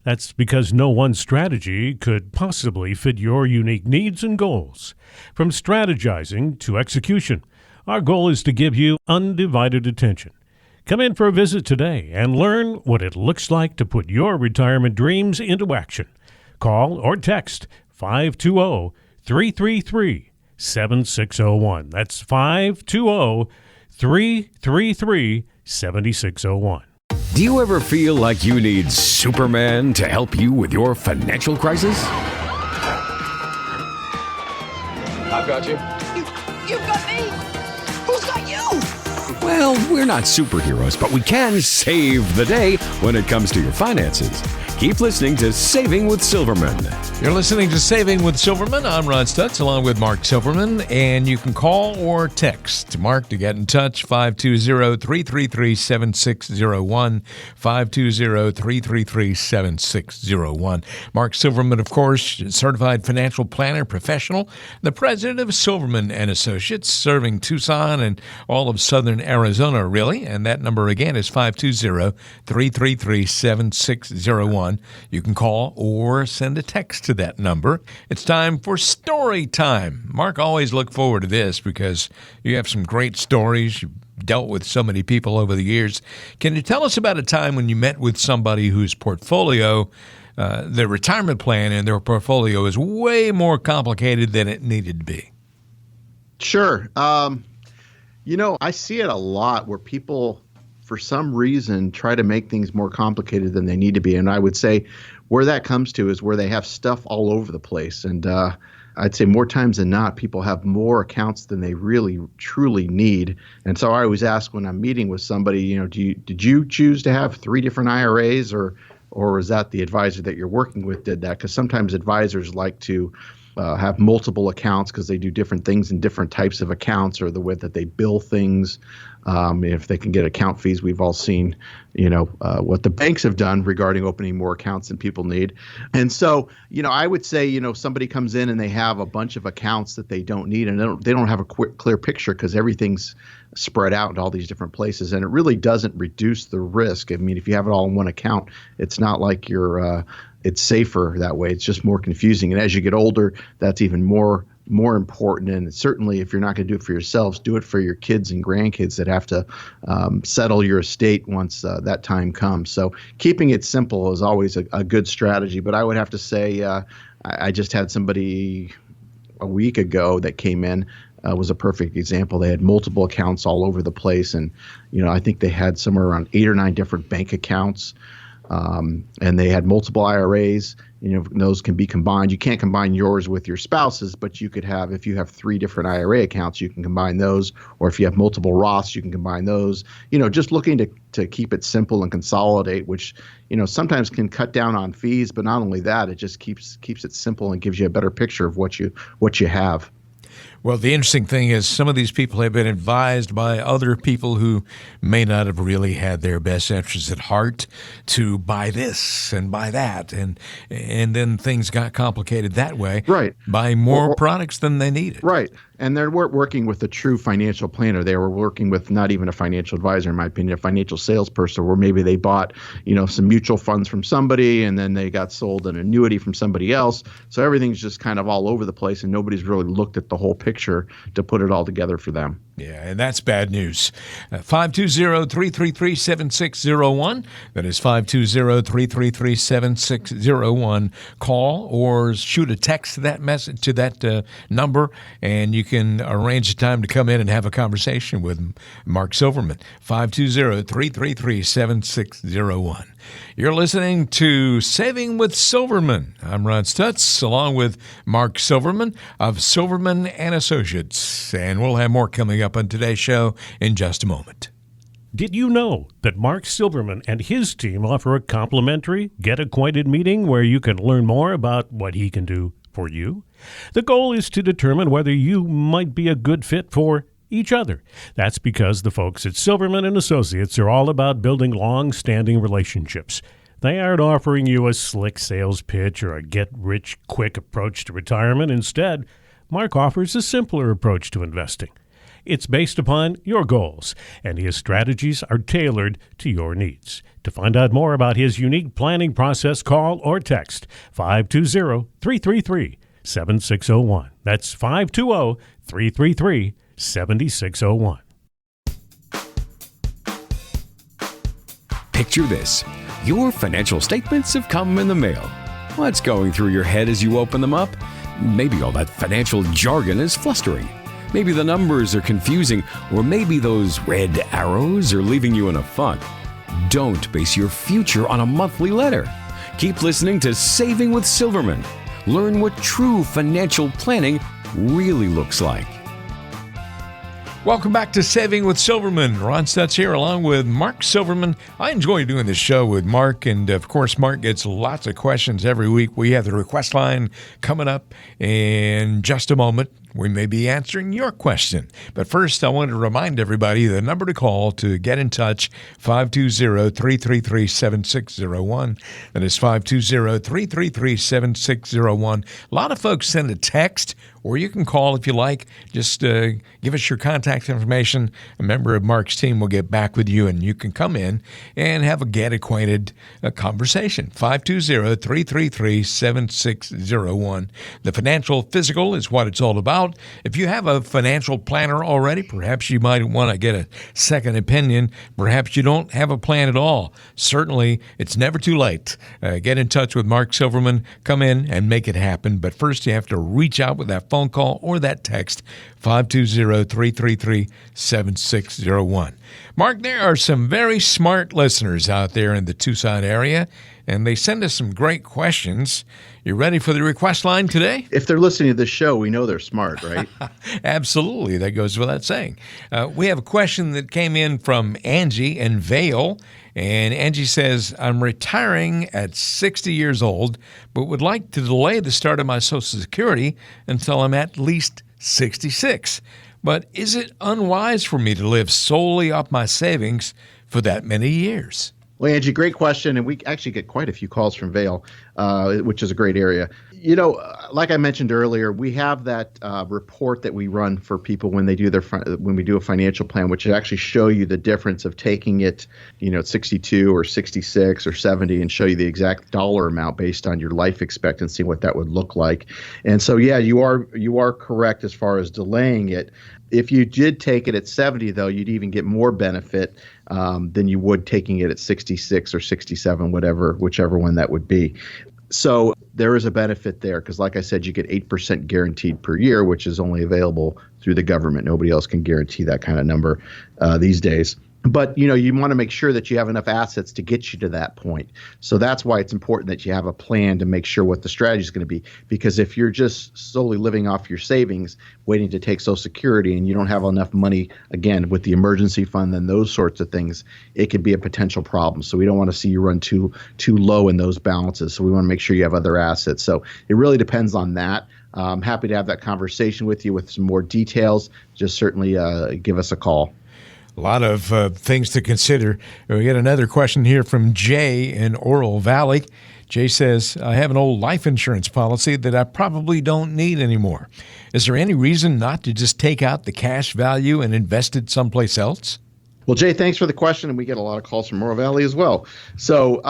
That's because no one strategy could possibly fit your unique needs and goals. From strategizing to execution, our goal is to give you undivided attention. Come in for a visit today and learn what it looks like to put your retirement dreams into action. Call or text 520-333-7601. That's 520-333-7601. Do you ever feel like you need Superman to help you with your financial crisis? I've got you. You've got me. Who's got you? Well, we're not superheroes, but we can save the day when it comes to your finances. Keep listening to Saving with Silverman. You're listening to Saving with Silverman. I'm Ron Stutz along with Mark Silverman, and you can call or text Mark to get in touch, 520-333-7601, 520-333-7601. Mark Silverman, of course, certified financial planner professional, the president of Silverman and Associates, serving Tucson and all of southern Arizona, really, and that number again is 520-333-7601. You can call or send a text to that number. It's time for story time. Mark, always look forward to this because you have some great stories. You've dealt with so many people over the years. Can you tell us about a time when you met with somebody whose portfolio, their retirement plan and their portfolio is way more complicated than it needed to be? Sure. I see it a lot where people, for some reason, try to make things more complicated than they need to be. And I would say where that comes to is where they have stuff all over the place. And I'd say more times than not, people have more accounts than they really, truly need. And so I always ask when I'm meeting with somebody, did you choose to have 3 different IRAs or is that the advisor that you're working with did that? Because sometimes advisors like to have multiple accounts because they do different things in different types of accounts or the way that they bill things. If they can get account fees, we've all seen, what the banks have done regarding opening more accounts than people need. And so, I would say, somebody comes in and they have a bunch of accounts that they don't need and they don't have a clear picture because everything's spread out in all these different places. And it really doesn't reduce the risk. I mean, if you have it all in one account, it's not like it's safer that way. It's just more confusing. And as you get older, that's even more important. And certainly if you're not going to do it for yourselves, do it for your kids and grandkids that have to settle your estate once that time comes. So keeping it simple is always a good strategy. But I would have to say I just had somebody a week ago that came in, was a perfect example. They had multiple accounts all over the place. And, I think they had somewhere around 8 or 9 different bank accounts. And they had multiple IRAs. Those can be combined. You can't combine yours with your spouse's, but you could have, if you have 3 different IRA accounts, you can combine those. Or if you have multiple Roths, you can combine those. Just looking to keep it simple and consolidate, which, sometimes can cut down on fees. But not only that, it just keeps it simple and gives you a better picture of what you have. Well, the interesting thing is some of these people have been advised by other people who may not have really had their best interests at heart to buy this and buy that. And then things got complicated that way. Right. Buying more products than they needed. Right. And they weren't working with a true financial planner. They were working with not even a financial advisor, in my opinion, a financial salesperson, where maybe they bought, some mutual funds from somebody and then they got sold an annuity from somebody else. So everything's just kind of all over the place and nobody's really looked at the whole picture to put it all together for them. Yeah, and that's bad news. 520-333-7601. That is 520-333-7601. Call or shoot a text to that message to that number, and you can arrange a time to come in and have a conversation with Mark Silverman. 520-333-7601. You're listening to Saving with Silverman. I'm Ron Stutz, along with Mark Silverman of Silverman and Associates, and we'll have more coming up on today's show in just a moment. Did you know that Mark Silverman and his team offer a complimentary Get Acquainted meeting where you can learn more about what he can do for you? The goal is to determine whether you might be a good fit for Each other. That's because the folks at Silverman and Associates are all about building long-standing relationships. They aren't offering you a slick sales pitch or a get-rich-quick approach to retirement. Instead, Mark offers a simpler approach to investing. It's based upon your goals, and his strategies are tailored to your needs. To find out more about his unique planning process, call or text 520-333-7601. That's 520-333-7601. Picture this. Your financial statements have come in the mail. What's going through your head as you open them up? Maybe all that financial jargon is flustering. Maybe the numbers are confusing, or maybe those red arrows are leaving you in a funk. Don't base your future on a monthly letter. Keep listening to Saving with Silverman. Learn what true financial planning really looks like. Welcome back to Saving with Silverman. Ron Stutz here along with Mark Silverman. I enjoy doing this show with Mark, and of course, Mark gets lots of questions every week. We have the request line coming up in just a moment. We may be answering your question. But first, I want to remind everybody the number to call to get in touch, 520-333-7601. That is 520-333-7601. A lot of folks send a text, or you can call if you like. Just give us your contact information. A member of Mark's team will get back with you, and you can come in and have a get-acquainted conversation. 520-333-7601. The Financial Physical is what it's all about. If you have a financial planner already, perhaps you might want to get a second opinion. Perhaps you don't have a plan at all. Certainly, it's never too late. Get in touch with Mark Silverman. Come in and make it happen. But first, you have to reach out with that phone call or that text, 520-333-7601. Mark, there are some very smart listeners out there in the Tucson area, and they send us some great questions. You ready for the request line today? If they're listening to this show, we know they're smart, right? Absolutely. That goes without saying. We have a question that came in from Angie in Vail. And Angie says, I'm retiring at 60 years old, but would like to delay the start of my Social Security until I'm at least 66. But is it unwise for me to live solely off my savings for that many years? Well, Angie, great question. And we actually get quite a few calls from Vail, which is a great area. You know, like I mentioned earlier, we have that report that we run for people when they do when we do a financial plan, which actually show you the difference of taking it, at 62 or 66 or 70 and show you the exact dollar amount based on your life expectancy, what that would look like. And so, yeah, you are correct as far as delaying it. If you did take it at 70, though, you'd even get more benefit than you would taking it at 66 or 67, whichever one that would be. So there is a benefit there because, like I said, you get 8% guaranteed per year, which is only available through the government. Nobody else can guarantee that kind of number these days. But, you want to make sure that you have enough assets to get you to that point. So that's why it's important that you have a plan to make sure what the strategy is going to be. Because if you're just solely living off your savings, waiting to take Social Security, and you don't have enough money, again, with the emergency fund and those sorts of things, it could be a potential problem. So we don't want to see you run too low in those balances. So we want to make sure you have other assets. So it really depends on that. I'm happy to have that conversation with you with some more details. Just certainly give us a call. A lot of things to consider. We get another question here from Jay in Oral Valley. Jay says, I have an old life insurance policy that I probably don't need anymore. Is there any reason not to just take out the cash value and invest it someplace else? Well, Jay, thanks for the question. And we get a lot of calls from Oral Valley as well. So,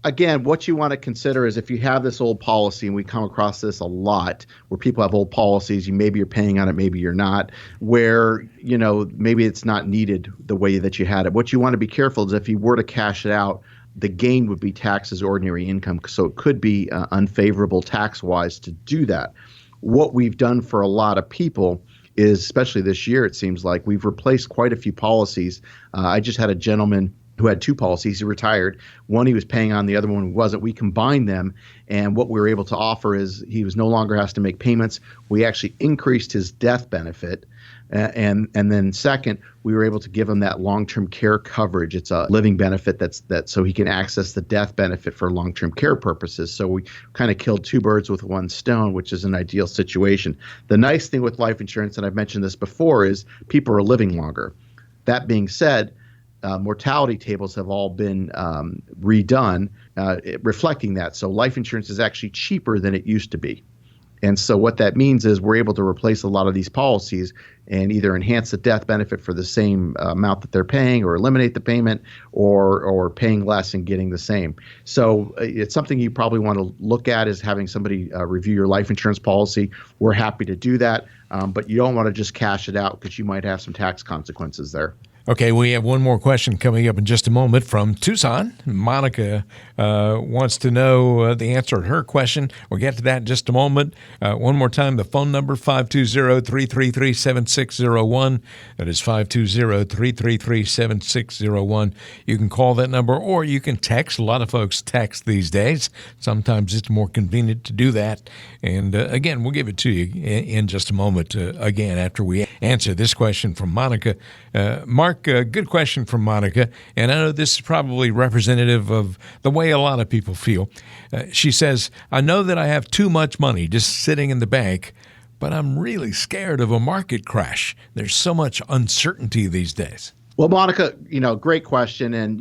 again, what you want to consider is if you have this old policy, and we come across this a lot, where people have old policies, maybe you're paying on it, maybe you're not, where, maybe it's not needed the way that you had it. What you want to be careful is if you were to cash it out, the gain would be taxed as ordinary income. So it could be unfavorable tax-wise to do that. What we've done for a lot of people is, especially this year, it seems like, we've replaced quite a few policies. I just had a gentleman who had two policies. He retired. One he was paying on, the other one wasn't. We combined them, and what we were able to offer is he was no longer has to make payments. We actually increased his death benefit, And then second, we were able to give him that long-term care coverage. It's a living benefit that so he can access the death benefit for long-term care purposes. So we kind of killed two birds with one stone, which is an ideal situation. The nice thing with life insurance, and I've mentioned this before, is people are living longer. That being said, mortality tables have all been redone, reflecting that. So life insurance is actually cheaper than it used to be. And so what that means is we're able to replace a lot of these policies and either enhance the death benefit for the same amount that they're paying, or eliminate the payment, or paying less and getting the same. So it's something you probably want to look at, is having somebody review your life insurance policy. We're happy to do that, but you don't want to just cash it out because you might have some tax consequences there. Okay, we have one more question coming up in just a moment from Tucson. Monica wants to know the answer to her question. We'll get to that in just a moment. One more time, the phone number, 520-333-7601. That is 520-333-7601. You can call that number, or you can text. A lot of folks text these days. Sometimes it's more convenient to do that. And again, we'll give it to you in just a moment, again, after we answer this question from Monica. Mark, good question from Monica, and I know this is probably representative of the way a lot of people feel. She says, I know that I have too much money just sitting in the bank, but I'm really scared of a market crash. There's so much uncertainty these days. Well, Monica, great question. And,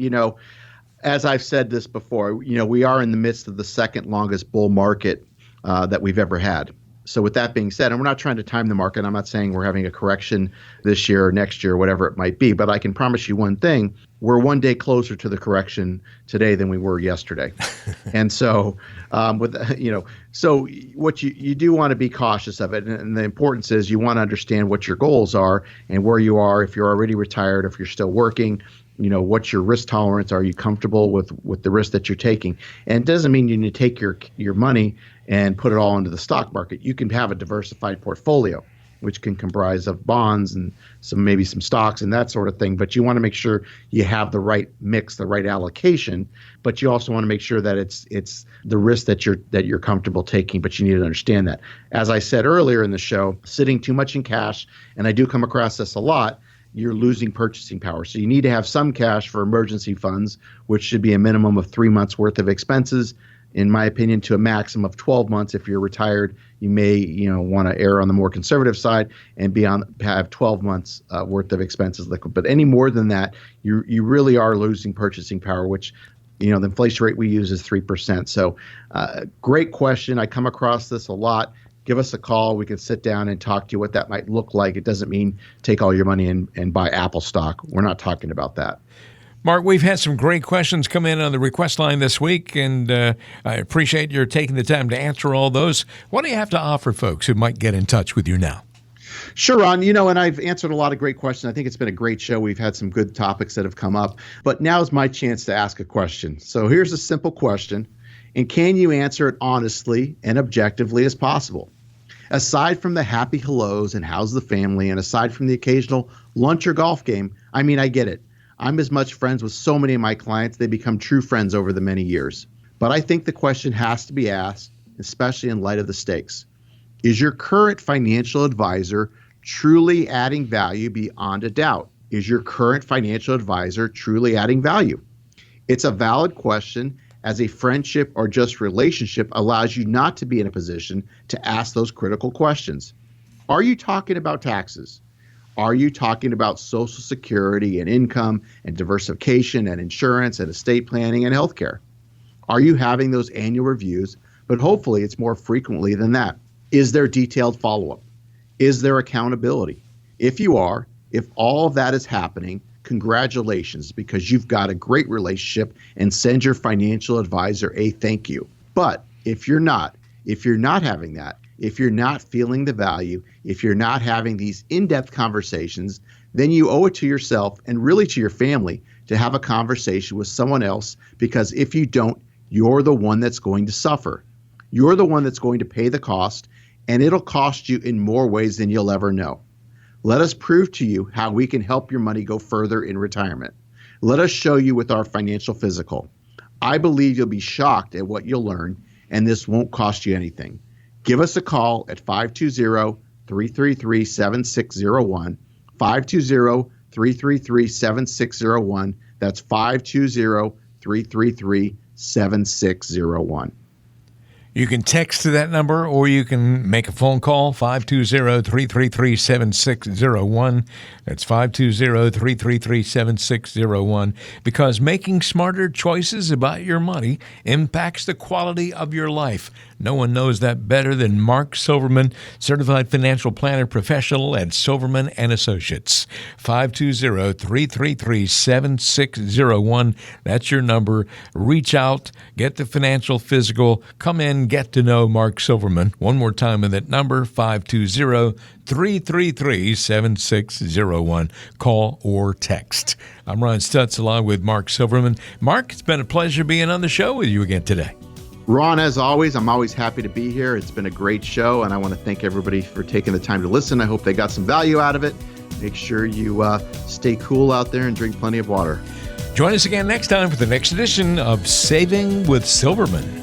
as I've said this before, we are in the midst of the second longest bull market that we've ever had. So with that being said, and we're not trying to time the market, I'm not saying we're having a correction this year or next year or whatever it might be, but I can promise you one thing: we're one day closer to the correction today than we were yesterday. And so so what you do want to be cautious of it. And the importance is you want to understand what your goals are and where you are, if you're already retired, if you're still working. What's your risk tolerance? Are you comfortable with the risk that you're taking? And it doesn't mean you need to take your money and put it all into the stock market. You can have a diversified portfolio, which can comprise of bonds and maybe some stocks and that sort of thing. But you want to make sure you have the right mix, the right allocation. But you also want to make sure that it's the risk that you're comfortable taking. But you need to understand that. As I said earlier in the show, sitting too much in cash, and I do come across this a lot, you're losing purchasing power. So you need to have some cash for emergency funds, which should be a minimum of 3 months worth of expenses, in my opinion, to a maximum of 12 months. If you're retired, you may want to err on the more conservative side and have 12 months worth of expenses liquid. But any more than that, you really are losing purchasing power, which the inflation rate we use is 3%. So great question. I come across this a lot. Give us a call. We can sit down and talk to you what that might look like. It doesn't mean take all your money and buy Apple stock. We're not talking about that. Mark, we've had some great questions come in on the request line this week, and I appreciate your taking the time to answer all those. What do you have to offer folks who might get in touch with you now? Sure, Ron. And I've answered a lot of great questions. I think it's been a great show. We've had some good topics that have come up. But now's my chance to ask a question. So here's a simple question. And can you answer it honestly and objectively as possible? Aside from the happy hellos and how's the family, and aside from the occasional lunch or golf game, I get it. I'm as much friends with so many of my clients, they become true friends over the many years. But I think the question has to be asked, especially in light of the stakes. Is your current financial advisor truly adding value beyond a doubt? Is your current financial advisor truly adding value? It's a valid question, as a friendship or just relationship allows you not to be in a position to ask those critical questions. Are you talking about taxes? Are you talking about Social Security and income and diversification and insurance and estate planning and healthcare? Are you having those annual reviews? But hopefully it's more frequently than that. Is there detailed follow-up? Is there accountability? If you are, if all of that is happening, congratulations, because you've got a great relationship, and send your financial advisor a thank you. But if you're not having that, if you're not feeling the value, if you're not having these in-depth conversations, then you owe it to yourself and really to your family to have a conversation with someone else, because if you don't, you're the one that's going to suffer. You're the one that's going to pay the cost, and it'll cost you in more ways than you'll ever know. Let us prove to you how we can help your money go further in retirement. Let us show you with our financial physical. I believe you'll be shocked at what you'll learn, and this won't cost you anything. Give us a call at 520-333-7601. 520-333-7601. 520-333-7601. That's 520-333-7601. You can text to that number or you can make a phone call, 520-333-7601. That's 520-333-7601. Because making smarter choices about your money impacts the quality of your life. No one knows that better than Mark Silverman, certified financial planner professional at Silverman and Associates. 520-333-7601. That's your number. Reach out, get the financial physical, come in, get to know Mark Silverman. One more time with that number, 520-333-7601. Call or text. I'm Ron Stutz along with Mark Silverman. Mark, it's been a pleasure being on the show with you again today. Ron, as always, I'm always happy to be here. It's been a great show, and I want to thank everybody for taking the time to listen. I hope they got some value out of it. Make sure you stay cool out there and drink plenty of water. Join us again next time for the next edition of Saving with Silverman.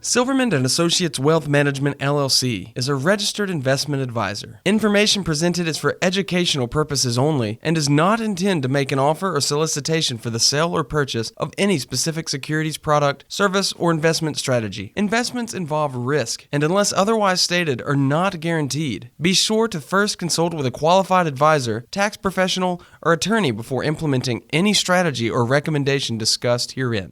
Silverman & Associates Wealth Management, LLC is a registered investment advisor. Information presented is for educational purposes only and does not intend to make an offer or solicitation for the sale or purchase of any specific securities product, service, or investment strategy. Investments involve risk and, unless otherwise stated, are not guaranteed. Be sure to first consult with a qualified advisor, tax professional, or attorney before implementing any strategy or recommendation discussed herein.